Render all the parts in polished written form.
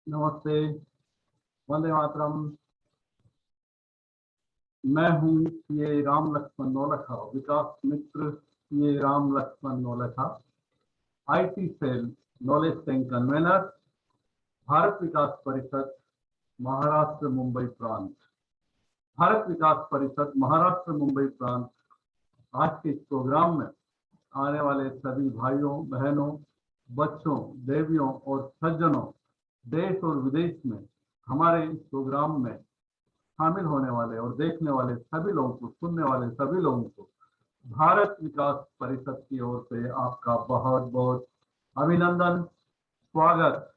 नमस्ते, वंदे मातरम। मैं हूँ ये राम लक्ष्मण नौलखा, विकास मित्र ये Ram Laxman Naulakha, IT cell knowledge tank convenor, Bharat Vikas Parishad Maharashtra Mumbai प्रांत। भारत विकास परिषद महाराष्ट्र मुंबई प्रांत आज के इस प्रोग्राम में आने वाले सभी भाइयों बहनों, बच्चों, देवियों और सज्जनों, देश और विदेश में हमारे इस प्रोग्राम में शामिल होने वाले और देखने वाले सभी लोगों को, सुनने वाले सभी लोगों को भारत विकास परिषद की ओर से आपका बहुत बहुत अभिनंदन, स्वागत।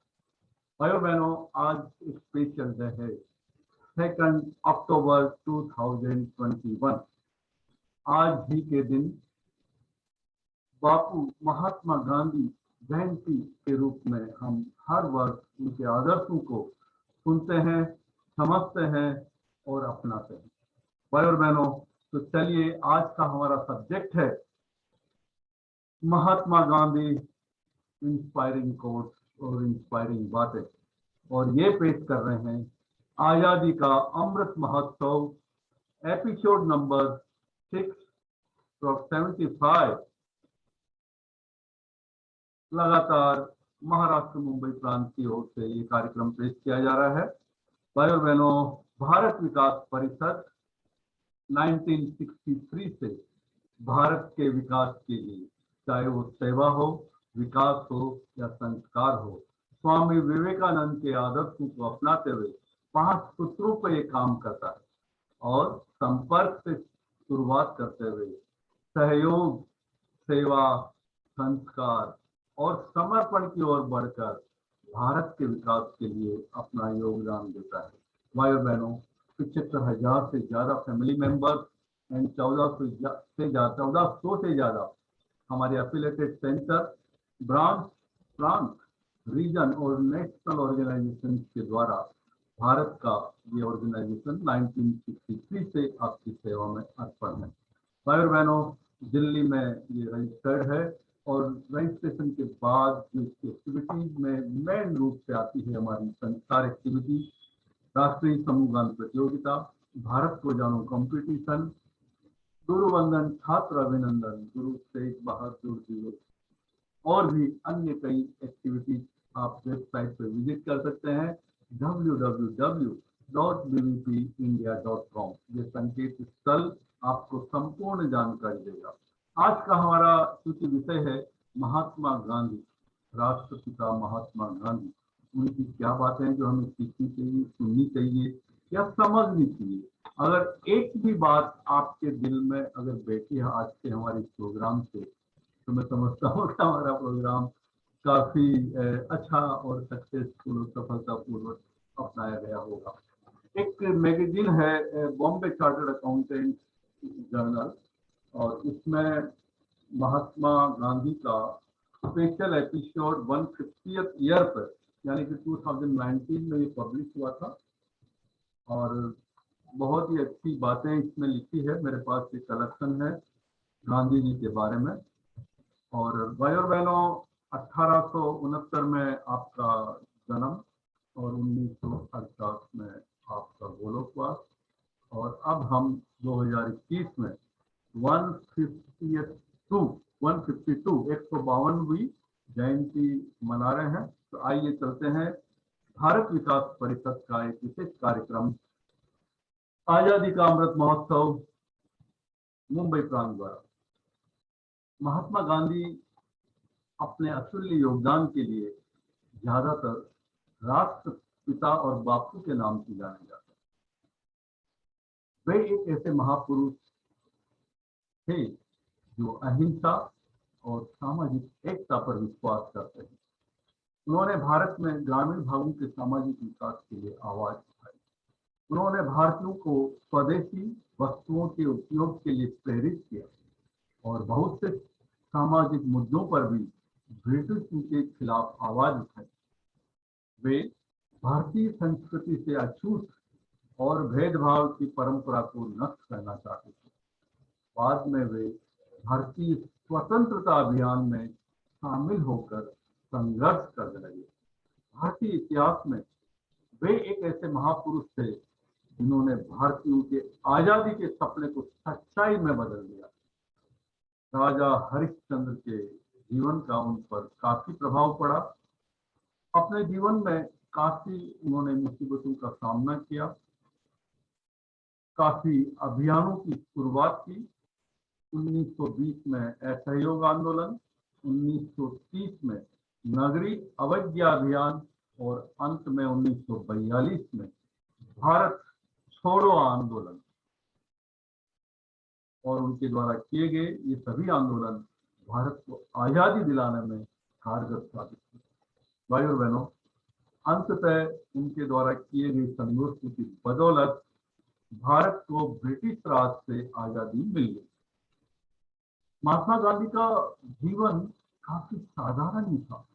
भाइयों बहनों, आज एक स्पेशल डे है, 2 अक्टूबर 2021। आज ही के दिन बापू महात्मा गांधी जयंती के रूप में हम हर वर्ष उनके आदर्शों को सुनते हैं, समझते हैं और अपनाते हैं। भाई और बहनों, तो चलिए आज का हमारा सब्जेक्ट है महात्मा गांधी, इंस्पायरिंग कोट्स और इंस्पायरिंग बातें। और ये पेश कर रहे हैं आजादी का अमृत महोत्सव एपिसोड नंबर 675। लगातार महाराष्ट्र मुंबई प्रांत की ओर से ये कार्यक्रम पेश किया जा रहा है। भाई और बहनों, भारत विकास परिषद 1963 से भारत के विकास के लिए, चाहे वो सेवा हो, विकास हो या संस्कार हो, स्वामी विवेकानंद के आदर्शों को अपनाते हुए 5 सूत्रों पर ये काम करता है और संपर्क से शुरुआत करते हुए सहयोग, सेवा, संस्कार और समर्पण की ओर बढ़कर भारत के विकास के लिए अपना योगदान देता है। भाई और बहनों, 75,000 से ज्यादा फैमिली मेंबर्स एंड 1400 से ज्यादा हमारे एफिलिएटेड सेंटर, ब्रांच, प्रांत, रीजन और नेशनल ऑर्गेनाइजेशन के द्वारा भारत का ये ऑर्गेनाइजेशन 1963 से आपकी सेवा में अर्पण है। भाई और बहनों, दिल्ली में ये रजिस्टर्ड है और रजिस्ट्रेशन के बाद जो एक्टिविटीज में मेन रूप से आती है हमारी संस्कार एक्टिविटी, राष्ट्रीय समूह गान प्रतियोगिता, भारत को जानो कंपटीशन, गुरु वंदन छात्र अभिनंदन, गुरु तेग बहादुर दिवस और भी अन्य कई एक्टिविटीज आप वेबसाइट पर विजिट कर सकते हैं www.bvpindia.com। ये संकेत स्थल आपको संपूर्ण जानकारी देगा। आज का हमारा चूंकि विषय है महात्मा गांधी, राष्ट्रपिता महात्मा गांधी, उनकी क्या बातें हैं जो हमें सीखनी चाहिए, सुननी चाहिए या समझनी चाहिए। अगर एक भी बात आपके दिल में अगर बैठी है आज के हमारे प्रोग्राम से, तो मैं समझता हूँ कि हमारा प्रोग्राम काफी अच्छा और सक्सेसफुल और सफलतापूर्वक अपनाया गया होगा। एक मैगजीन है बॉम्बे चार्टर्ड अकाउंटेंट जर्नल, और इसमें महात्मा गांधी का स्पेशल एपिसोड 150th ईयर पर यानी कि 2019 में ये पब्लिश हुआ था और बहुत ही अच्छी बातें इसमें लिखी है। मेरे पास एक कलेक्शन है गांधी जी के बारे में। और भाई और बहनों, 1869 में आपका जन्म और 1948 में आपका गोलोकवास, और अब हम 2021 में 152वीं जयंती मना रहे हैं। तो आइए चलते हैं भारत विकास परिषद का एक विशेष कार्यक्रम आजादी का अमृत महोत्सव मुंबई प्रांत द्वारा। महात्मा गांधी अपने अतुल्य योगदान के लिए ज्यादातर राष्ट्रपिता और बापू के नाम से जाने जाते हैं। वे एक ऐसे महापुरुष थे जो अहिंसा और सामाजिक एकता पर विश्वास करते हैं। उन्होंने भारत में ग्रामीण भागों के सामाजिक विकास के लिए आवाज उठाई। उन्होंने भारतीयों को स्वदेशी वस्तुओं के उपयोग के लिए प्रेरित किया और बहुत से सामाजिक मुद्दों पर भी ब्रिटिश के खिलाफ आवाज उठाई। वे भारतीय संस्कृति से अछूत और भेदभाव की परंपरा को नष्ट करना चाहते थे। बाद में वे भारतीय स्वतंत्रता अभियान में शामिल होकर संघर्ष करने लगे। भारतीय इतिहास में वे एक ऐसे महापुरुष थे जिन्होंने भारतीयों के आजादी के सपने को सच्चाई में बदल दिया। राजा हरिश्चंद्र के जीवन का उन पर काफी प्रभाव पड़ा। अपने जीवन में काफी उन्होंने मुसीबतों का सामना किया, काफी अभियानों की शुरुआत की। 1920 में असहयोग आंदोलन, 1930 में नगरी अवज्ञा अभियान और अंत में 1942 में भारत छोड़ो आंदोलन और उनके द्वारा किए गए ये सभी आंदोलन भारत को आजादी दिलाने में कारगर साबित हुए। भाई और बहनों, अंततः उनके द्वारा किए गए संघर्षों की बदौलत भारत को ब्रिटिश राज से आजादी मिल गई। महात्मा गांधी का जीवन काफी साधारण ही था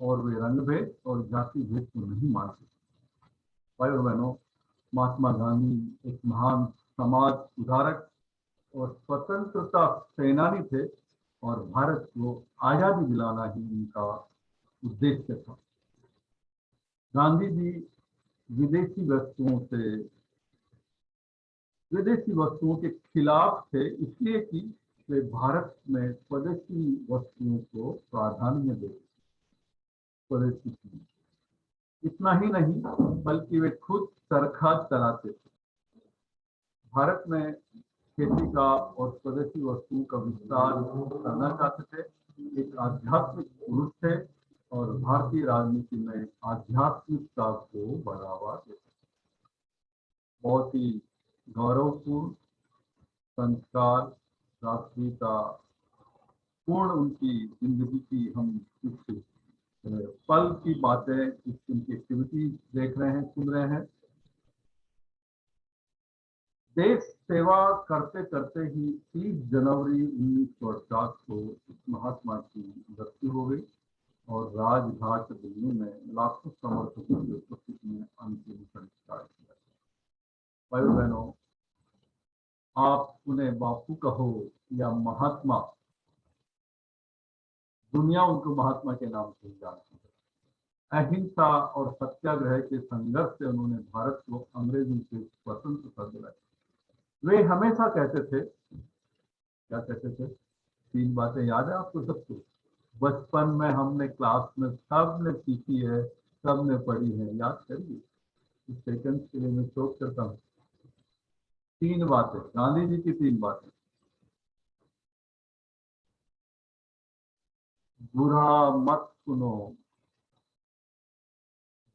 और वे रंग भेद और जाति भेद को नहीं मानते। भाई और बहनों, महात्मा गांधी एक महान समाज सुधारक और स्वतंत्रता सेनानी थे और भारत को आजादी दिलाना ही उनका उद्देश्य था। गांधी जी विदेशी वस्तुओं के खिलाफ थे, इसलिए कि वे भारत में स्वदेशी वस्तुओं को प्राधान्य देते। स्वदेशी इतना ही नहीं बल्कि वे खुद चरखा चलाते थे। भारत में खेती का और स्वदेशी वस्तुओं का विस्तार करना चाहते थे। एक आध्यात्मिक पुरुष थे और भारतीय राजनीति में आध्यात्मिकता को बढ़ावा देते। बहुत ही गौरवपूर्ण, संस्कार, राष्ट्रीयता पूर्ण उनकी जिंदगी की हम कुछ पल की बातें, उनकी एक्टिविटीज देख रहे हैं, सुन रहे हैं। देश सेवा करते करते ही 30 जनवरी 1948 को इस महात्मा की मृत्यु हो गई और राजघाट दिल्ली में लाखों समर्थकों की उपस्थिति में अंतिम संस्कार किया। भाई बहनों, आप उन्हें बापू कहो या महात्मा, दुनिया उनको महात्मा के नाम से जानती है। अहिंसा और सत्याग्रह के संघर्ष से उन्होंने भारत को अंग्रेजों से स्वतंत्रता दिलाई। वे हमेशा कहते थे, क्या कहते थे? 3 बातें याद है आपको सबको? बचपन में हमने क्लास में सबने सीखी है, सबने पढ़ी है, याद करिए। इस सेकंड के लिए मैं शोक करता हूँ। 3 बातें, गांधी जी की 3 बातें। बुरा मत सुनो,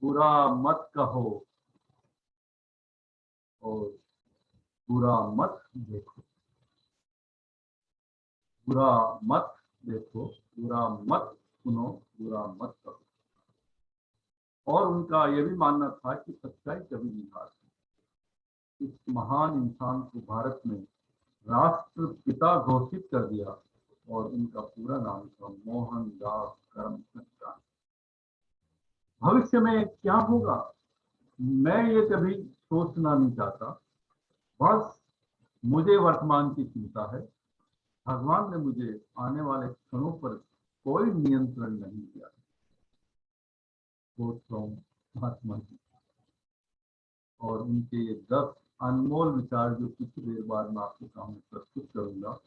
बुरा मत कहो और बुरा मत देखो। बुरा मत देखो, बुरा मत सुनो, बुरा मत करो। और उनका यह भी मानना था कि सच्चाई कभी नहीं हारती। इस महान इंसान को भारत में राष्ट्रपिता घोषित कर दिया और उनका पूरा नाम था मोहनदास करमचंद गांधी। भविष्य में क्या होगा मैं ये कभी सोचना नहीं चाहता, बस मुझे वर्तमान की चिंता है। भगवान ने मुझे आने वाले क्षणों पर कोई नियंत्रण नहीं किया। महात्मा जी और उनके 10 अनमोल विचार जो कुछ देर बाद मैं आपके सामने प्रस्तुत करूंगा।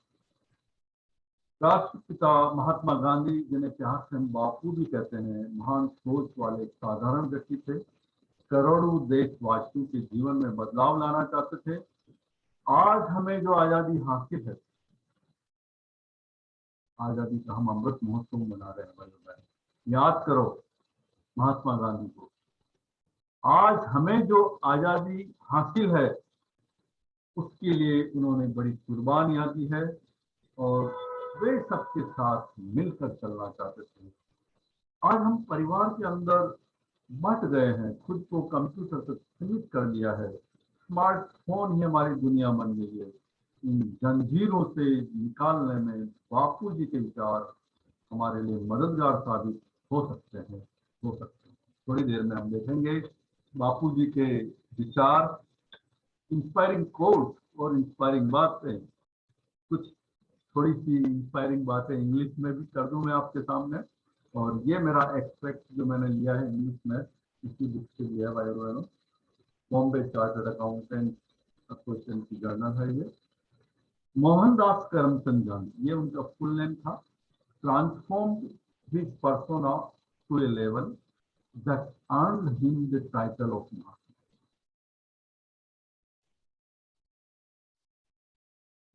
राष्ट्रपिता महात्मा गांधी, जिन्हें प्यार से हम बापू भी कहते हैं, महान सोच वाले साधारण व्यक्ति थे। करोड़ों देशवासियों के जीवन में बदलाव लाना चाहते थे। आज हमें जो आजादी हासिल है, आजादी का हम अमृत महोत्सव मना रहे हैं। भाई बहन, याद करो महात्मा गांधी को। आज हमें जो आजादी हासिल है उसके लिए उन्होंने बड़ी कुर्बानियां दी है और वे सबके साथ मिलकर चलना चाहते थे। आज हम परिवार के अंदर बट गए हैं, खुद को कंप्यूटर तक सीमित कर दिया है। स्मार्टफोन ही हमारी दुनिया बन गई है। इन जंजीरों से निकालने में बापू जी के विचार हमारे लिए मददगार साबित हो सकते हैं। थोड़ी देर में हम देखेंगे बापू जी के विचार, इंस्पायरिंग कोट और इंस्पायरिंग बातें। कुछ थोड़ी सी इंस्पायरिंग बातें इंग्लिश में भी कर दूं मैं आपके सामने। और ये मेरा एक्सट्रैक्ट जो मैंने लिया है इंग्लिश में, इसी बुक से लिया भाई बहनों, बॉम्बे चार्टर्ड अकाउंटेंट एसोसिएशन की जर्नल है ये। मोहनदास करमचंद गांधी, ये उनका फुल नेम था। Transformed his persona to a level that earned him the title of Mahatma.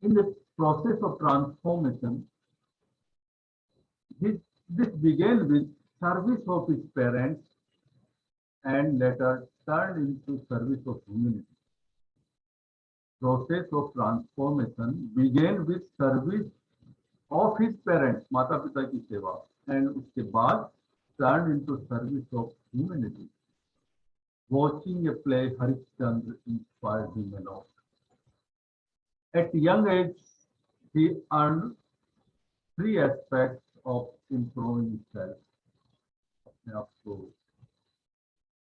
In the process of transformation, this began with service of his parents and later turned into service of humanity. Process of transformation began with service of his parents, माता पिता की सेवा, and उसके बाद turned into service of humanity. Watching a play Harishchandra inspired him a lot. At young age, he earned three aspects of improving self. अपने आप को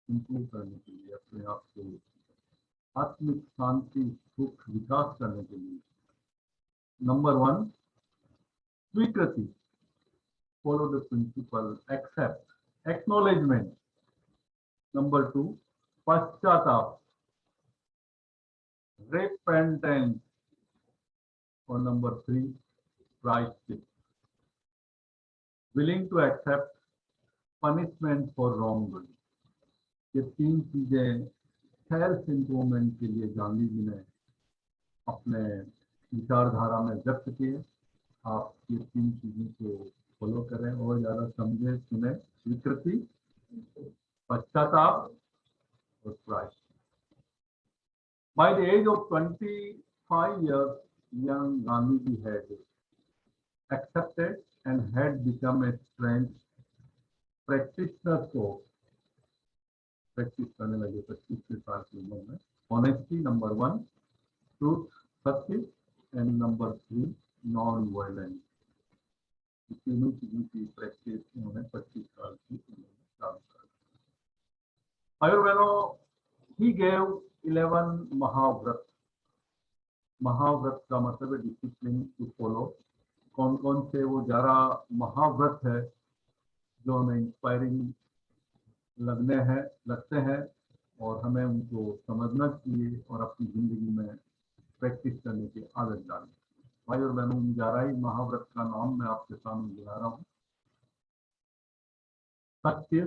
improve करने के लिए, अपने आप को आत्मिक शांति सुख विकास करने के लिए। नंबर 1, स्वीकृति, follow the principle, accept, acknowledgement. Number 2, पश्चाताप, रिपेंटेंस। और नंबर 3, प्रायश्चित, willing to accept punishment for wrongdoing। ये 3 चीजें सेल्फ इम्प्रूवमेंट के लिए गांधी जी ने अपने विचारधारा में व्यक्त किए। आप ये 3 चीजों को फॉलो करें और ज्यादा समझे सुने। स्वीकृति, पश्चाताप और प्रायश्चित। By the age of 25 years, young Gandhi had accepted and had become a trained practitioner coach। Practice करने लगे 25 साल की उम्र में। ऑनेस्टी नंबर 1, ट्रूथ सत्य, एंड नंबर 3 नॉन वायलेंस। तीनों चीजों की प्रैक्टिस उन्होंने 25 साल की उम्र में चालू कर दी। भाइयों बहनों, ही गेव 11 महाव्रत। महाव्रत का मतलब है डिसिप्लिन टू फॉलो। कौन कौन से वो 11 महाव्रत है जो हमें इंस्पायरिंग लगते हैं और हमें उनको समझना चाहिए और अपनी जिंदगी में प्रैक्टिस करने की आदत डालनी। भाई और बहनों, 11 महाव्रत का नाम मैं आपके सामने दिला रहा हूँ। सत्य,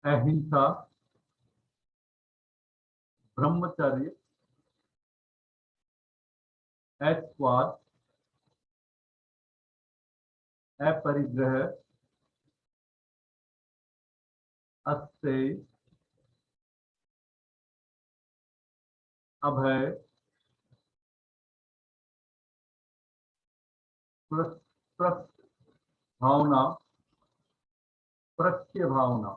अहिंसा, ब्रह्मचर्य, ऐश्वर्य, अपरिग्रह, अस्तेय, अभय, भावना, प्रत्य भावना,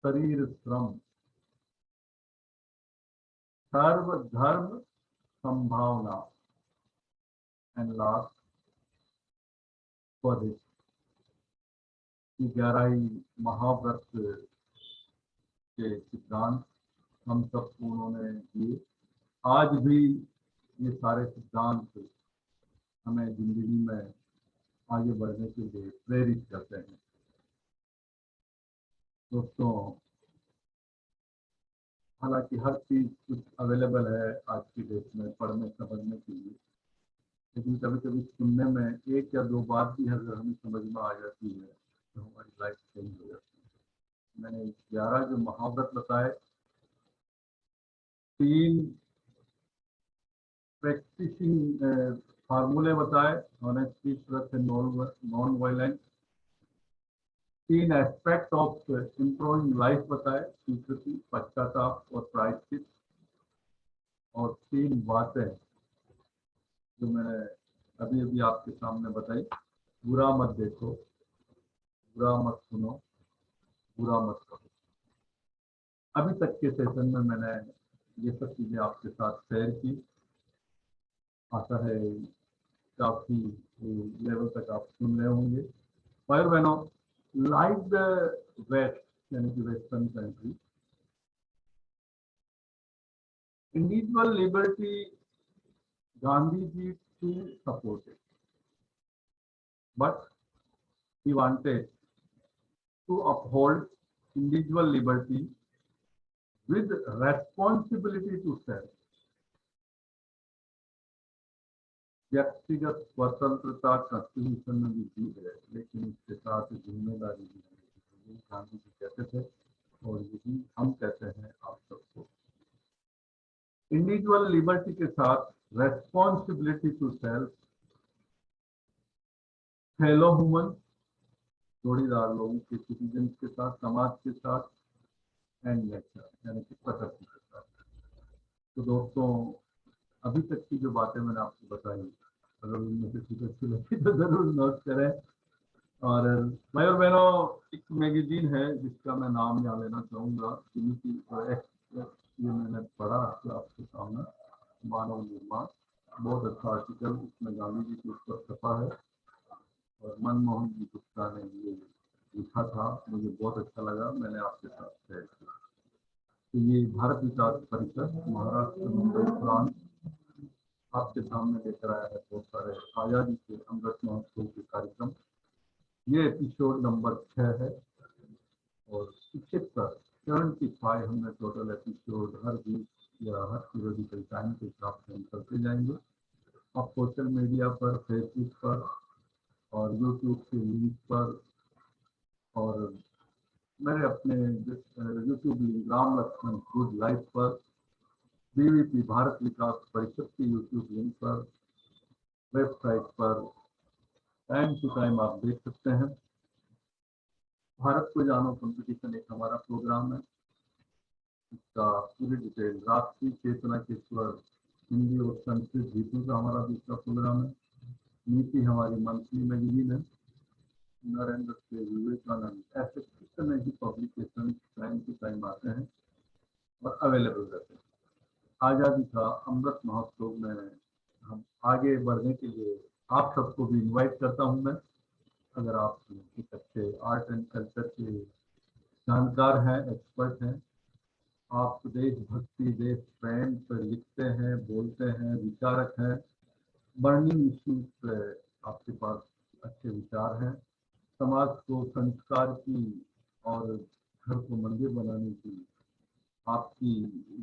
शरीर श्रम, सर्वधर्म संभावना, एंड लास्ट स्वदेश। 11 महाव्रत के सिद्धांत हम सबको उन्होंने दिए। आज भी ये सारे सिद्धांत हमें जिंदगी में आगे बढ़ने के लिए प्रेरित करते हैं। दोस्तों, हालांकि हर चीज कुछ अवेलेबल है आज की डेट में पढ़ने समझने के लिए, लेकिन कभी कभी सुनने में 1 या 2 बात भी अगर हमें समझ में आ जाती है तो हमारी लाइफ चेंज हो जाती है। मैंने 11 जो महाव्रत बताए, 3 प्रैक्टिसिंग फार्मूले बताए, honesty, trust and non violence. 3 aspect of improving life बताए, स्वीकृति, पश्चाताप और प्रायश्चित। और 3 बातें जो मैंने अभी अभी आपके सामने बताई, बुरा मत देखो, बुरा मत सुनो, बुरा मत करो। अभी तक के सेशन में मैंने ये सब चीजें आपके साथ शेयर की। आशा है काफी लेवल तक आप सुन रहे होंगे। भाइयों बहनों, लाइक द वेस्ट यानी कि western country, individual liberty Gandhi ji too supported, but he wanted to uphold individual liberty with responsibility to self. व्यक्तिगत स्वतंत्रता कॉन्स्टिट्यूशन में भी दी है, लेकिन इसके साथ जिम्मेदारी भी है। गांधी जी कहते थे और यही हम कहते हैं आप सबको। इंडिविजुअल लिबर्टी के साथ responsibility to self, fellow human, जोड़ीदार लोगों के, सिटीजन के साथ, समाज के साथ, एंड नेचर यानी कि प्रकृति के साथ। तो दोस्तों, अभी तक की जो बातें मैंने आपको बताई, अगर उनमें से कुछ अच्छी लगी तो जरूर नोट करें। और भाई और बहनों, एक मैगजीन है जिसका मैं नाम यहाँ लेना चाहूँगा, ये मैंने पढ़ा आपके सामने, मानव निर्माण, बहुत अच्छा आर्टिकल उसमें गांधी जी के ऊपर छपा है और मनमोहन जी गुप्ता ने ये लिखा था, मुझे बहुत अच्छा लगा, मैंने आपके साथ शेयर किया। तो ये भारत विकास परिषद महाराष्ट्र मुंबई प्रांत आपके सामने लेकर आया है बहुत सारे आजादी के अमृत महोत्सव के कार्यक्रम। ये एपिसोड नंबर 6 है और 75 हमने टोटल एपिसोड हर वीक या हर पीरियडिकल टाइम के हिसाब से हम करते जाएंगे। आप सोशल मीडिया पर, फेसबुक पर और यूट्यूब के लिंक पर और मेरे अपने YouTube link Ram Lakshman good life पर, बीवीपी भारत विकास परिषद के यूट्यूब लिंक पर, वेबसाइट पर टाइम टू टाइम आप देख सकते हैं। भारत को जानो कंपटीशन एक हमारा प्रोग्राम है, इसका पूरी डिटेल राष्ट्रीय चेतना के स्वर हिंदी और संस्कृत गीतों का हमारा दूसरा प्रोग्राम है। नीति हमारी मंथली मैगजीन है। नरेंद्र से विवेकानंद, ऐसे कितने ही पब्लिकेशन टाइम टू टाइम आते हैं और अवेलेबल रहते हैं। आज़ादी का अमृत महोत्सव में हम आगे बढ़ने के लिए आप सबको भी इनवाइट करता हूं मैं। अगर आप एक अच्छे आर्ट एंड कल्चर के जानकार हैं, एक्सपर्ट हैं, आप देशभक्ति, देश प्रेम पर लिखते हैं, बोलते हैं, विचारक हैं, बर्निंग इश्यूज पे आपके पास अच्छे विचार हैं, समाज को संस्कार की और घर को मंदिर बनाने की आपकी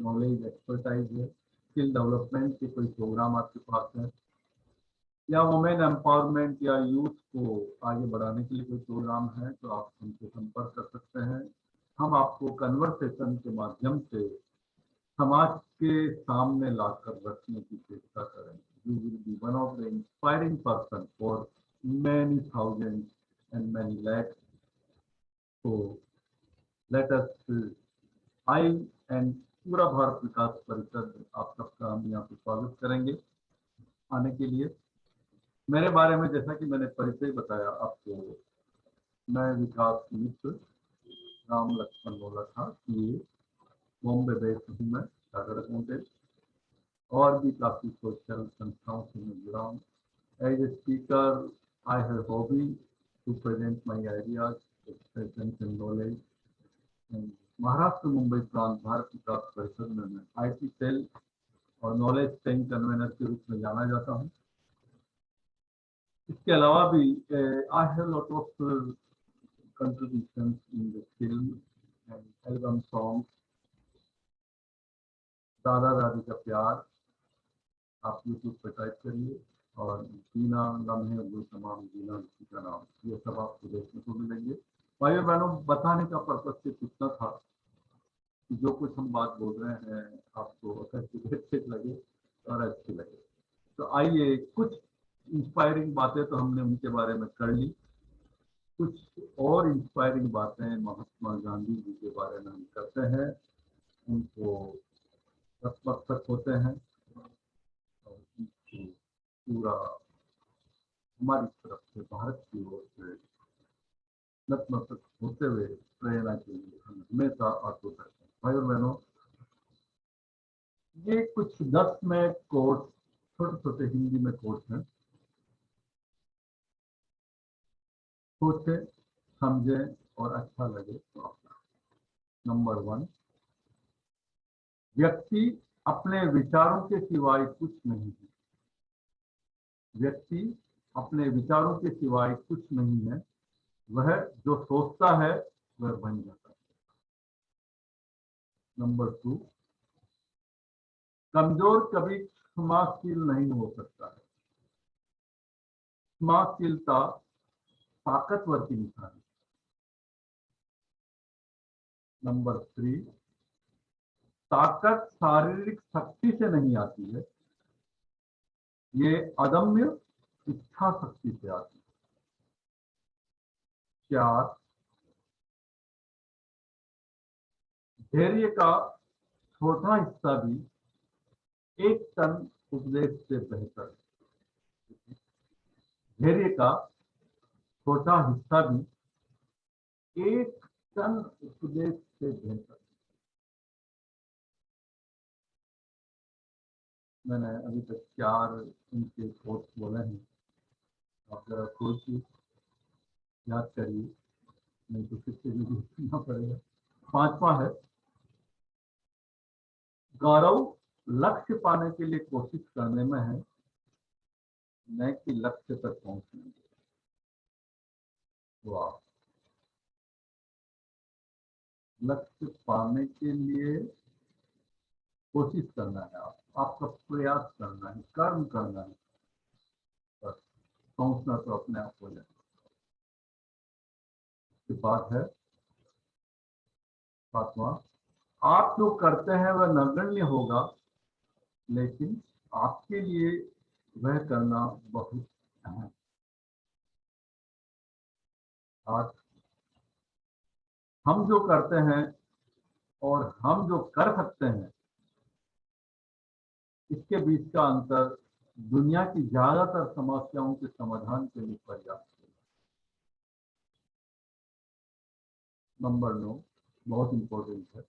नॉलेज, एक्सपर्टाइज है, स्किल डेवलपमेंट के कोई प्रोग्राम आपके पास है, या वुमेन एम्पावरमेंट या यूथ को आगे बढ़ाने के लिए कोई प्रोग्राम है, तो आप हमसे संपर्क कर सकते हैं। हम आपको कन्वर्सेशन के माध्यम से समाज के सामने लाकर रखने की चेष्टा करेंगे। You will be one of the inspiring person for many thousands and many lakhs. So let us, I and पूरा भारत विकास परिषद आप सबका हम यहाँ पे स्वागत करेंगे आने के लिए। मेरे बारे में जैसा कि मैंने परिचय बताया आपको, मैं विकास मित्र राम लक्ष्मण बोला था कि बॉम्बे बेस्ड हूँ मैं, चार्टर्ड अकाउंटेंट, और भी काफ़ी सोशल संस्थाओं से मैं जुड़ा हूँ। As a speaker I have a hobby to present my ideas, expressions and knowledge. Maharashtra Mumbai प्रांत भारत विकास परिषद में मैं IT सेल और नॉलेज शेयरिंग कन्वेनर के रूप में जाना जाता हूँ। इसके अलावा भी I have a lot of contributions in the film and album songs. दादा दादी का प्यार आप YouTube पर टाइप करिए और जीना लम्हे वो तमाम जीना उसी का नाम, ये सब आपको देखने को मिलेंगे। भाइयों बहनों, बताने का पर्पज सिर्फ इतना था कि जो कुछ हम बात बोल रहे हैं आपको अच्छे लगे और अच्छी लगे। तो आइए, कुछ इंस्पायरिंग बातें तो हमने उनके बारे में कर ली, कुछ और इंस्पायरिंग बातें महात्मा गांधी जी के बारे में हम करते हैं, उनको नतमस्तक होते हैं और उनको पूरा हमारी तरफ से भारत की ओर से नतमस्तक होते हुए प्रेरणा के लिए हम हमेशा आतुर रहते हैं। भाई और बहनों, ये कुछ 10 में कोट्स, छोटे छोटे हिंदी में कोट्स हैं, सोचे, समझे और अच्छा लगे तो अपना। नंबर 1, व्यक्ति अपने विचारों के सिवाय कुछ नहीं है। व्यक्ति अपने विचारों के सिवाय कुछ नहीं है। वह जो सोचता है वह बन जाता है। नंबर 2, कमजोर कभी क्षमाशील नहीं हो सकता है। क्षमाशीलता ताकतवर की निशानी। नंबर 3, ताकत शारीरिक शक्ति से नहीं आती है, ये अदम्य इच्छा शक्ति से आती है। 4, धैर्य का छोटा हिस्सा भी 1 टन उपदेश से बेहतर है। धैर्य का छोटा हिस्सा भी 1 टन उपदेश से बेहतर। मैंने अभी तक 4 इनके कोट्स बोले हैं, आप जरा सोचिए, याद करिए, नहीं तो फिर से भी सुनना पड़ेगा। 5वां है, गौरव लक्ष्य पाने के लिए कोशिश करने में है, न कि लक्ष्य तक पहुंचने में। वाह, लक्ष्य पाने के लिए कोशिश करना है, आपका प्रयास करना है, कर्म करना है, बस पहुंचना तो अपने आप हो जाए। इसके बाद है 7वां, आप जो करते हैं वह नगण्य होगा, लेकिन आपके लिए वह करना बहुत अहम। 8, हम जो करते हैं और हम जो कर सकते हैं, इसके बीच का अंतर दुनिया की ज्यादातर समस्याओं के समाधान के लिए पर्याप्त है। नंबर 9 बहुत इंपॉर्टेंट है,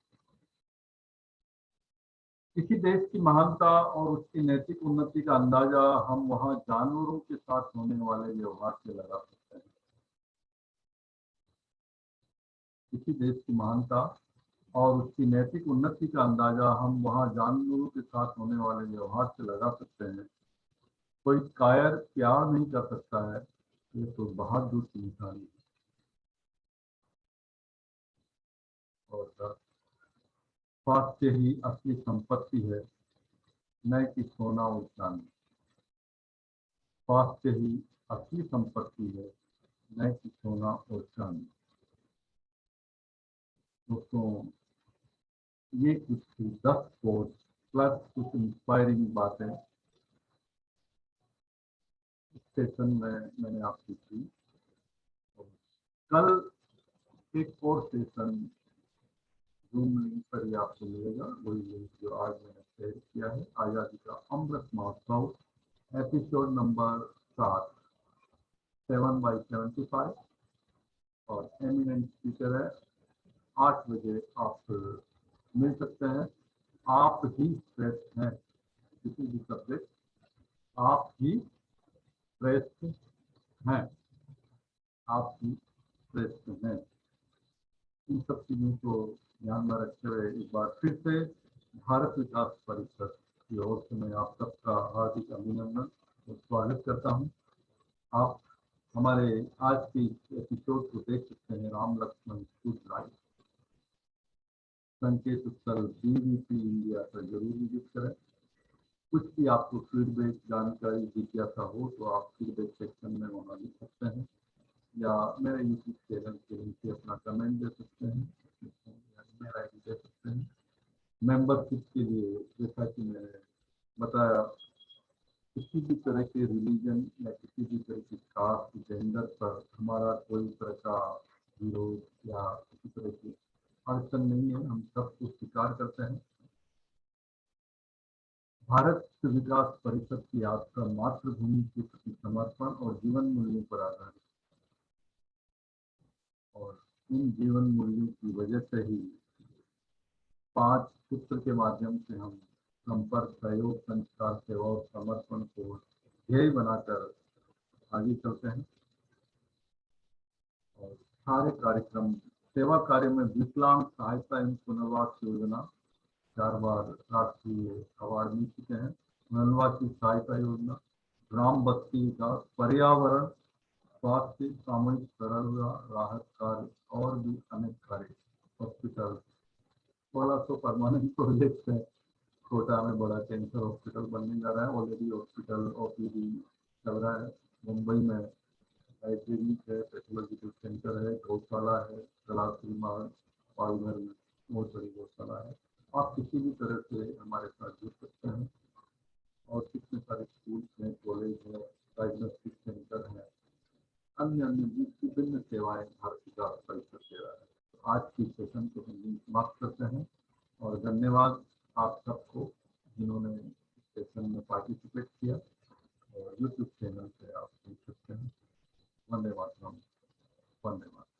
किसी देश की महानता और उसकी नैतिक उन्नति का अंदाजा हम वहां जानवरों के साथ होने वाले व्यवहार से लगा सकते हैं। किसी देश की महानता और उसकी नैतिक उन्नति का अंदाजा हम वहां जानवरों के साथ होने वाले व्यवहार से लगा सकते हैं। कोई कायर प्यार नहीं कर सकता है, ये तो बहादुर की निशानी है। और स्वास्थ्य ही असली संपत्ति है, न कि सोना और चांदी। स्वास्थ्य ही असली संपत्ति है, न कि सोना और चांदी। दोस्तों, ये कुछ 10 कोट प्लस कुछ इंस्पायरिंग बातें सेशन में मैंने आपकी की। कल एक और सेशन जूम लिंक पर ही आपको मिलेगा, वही लिंक जो आज मैंने शेयर किया है, आजादी का अमृत महोत्सव एपिसोड नंबर 7 7/75, और एमिनेंट स्पीकर है। 8 बजे आप मिल सकते हैं। आप ही श्रेष्ठ हैं, किसी भी सब्जेक्ट आप ही श्रेष्ठ हैं, आप ही श्रेष्ठ हैं। इन सब चीजों को ध्यान में रखते हुए एक बार फिर से भारत विकास परिषद की ओर से मैं आप सबका हार्दिक अभिनंदन और स्वागत करता हूं। आप हमारे आज के एपिसोड को देख सकते हैं राम लक्ष्मण फूड ड्राइव, संकेत स्थल BVP इंडिया पर जरूर विजिट करें। कुछ भी आपको फीडबैक जानकारी जिज्ञासा हो तो आप फीडबैक सेक्शन में वहाँ लिख सकते हैं, या मेरे यूट्यूब चैनल के नीचे अपना कमेंट दे सकते हैं, मेरा ID दे सकते हैं। मेंबरशिप के लिए जैसा कि मैंने बताया, किसी भी तरह के रिलीजन या किसी भी तरह की कास्ट जेंडर पर हमारा कोई तरह का विरोध या किसी तरह की अड़चन नहीं है, हम सबको स्वीकार करते हैं। भारत विकास परिषद की आपका मातृभूमि के प्रति समर्पण और जीवन मूल्यों पर आधारित, और इन जीवन मूल्यों की वजह से ही 5 सूत्र के माध्यम से हम संपर्क, सहयोग, संस्कार, सेवा और समर्पण को ध्येय बनाकर आगे चलते हैं। और सारे कार्यक्रम सेवा कार्य में विकलांग सहायता एवं पुनर्वास योजना 4 बार राष्ट्रीय अवार्ड मिल चुके हैं। वनवासी सहायता योजना, ग्राम बस्ती विकास, पर्यावरण, स्वास्थ्य, सामूहिक सरल राहत कार्य और भी अनेक कार्य, हॉस्पिटल, 1600 परमानेंट प्रोजेक्ट है। छोटा में बड़ा कैंसर हॉस्पिटल बनने जा रहा है, ऑलरेडी हॉस्पिटल ओपीडी चल रहा है। मुंबई में लाइब्रेरी है, पैथोलॉजिकल सेंटर है, गौशाला है, कलाश्रीमा पालघर में बहुत बड़ी गौशाला है। आप किसी भी तरह से हमारे साथ जुड़ सकते हैं। और कितने सारे स्कूल हैं, कॉलेज है, डायग्नोस्टिक सेंटर है, अन्य अन्य विभिन्न सेवाएं भारतीय डाक परिषद दे रहा है। तो आज की सेशन को हम समाप्त करते हैं और धन्यवाद आप सबको जिन्होंने सेशन में पार्टिसिपेट किया। और यूट्यूब चैनल पे आप देख सकते हैं। वंदे मातरम, वंदे मातरम।